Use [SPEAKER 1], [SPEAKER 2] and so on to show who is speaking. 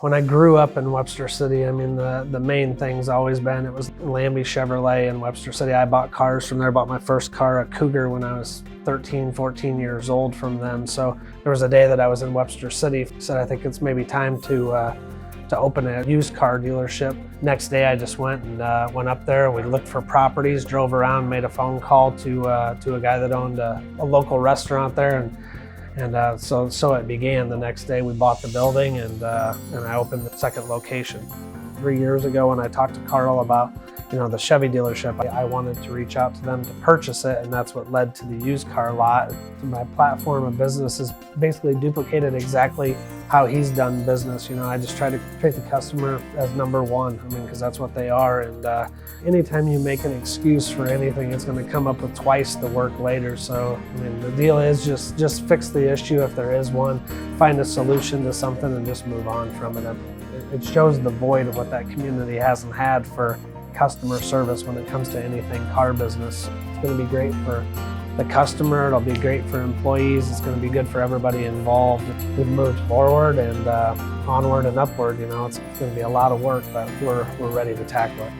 [SPEAKER 1] When I grew up in Webster City, I mean, the main thing's always been, it was Lambie Chevrolet in Webster City. I bought cars from there. I bought my first car, a Cougar, when I was 13, 14 years old from them. So there was a day that I was in Webster City, said I think it's maybe time to open a used car dealership. Next day I just went went up there. We looked for properties, drove around, made a phone call to a guy that owned a local restaurant there, and so it began. The next day we bought the building and I opened the second location. 3 years ago when I talked to Karl about the Chevy dealership, I wanted to reach out to them to purchase it, and that's what led to the used car lot. My platform of business is basically duplicated exactly how he's done business. I just try to treat the customer as number one, because that's what they are. And anytime you make an excuse for anything, it's going to come up with twice the work later. So the deal is just fix the issue if there is one, find a solution to something, and just move on from it. It shows the void of what that community hasn't had for customer service when it comes to anything car business. It's going to be great for the customer, it'll be great for employees, it's going to be good for everybody involved. We've moved forward and onward and upward. It's going to be a lot of work, but we're ready to tackle it.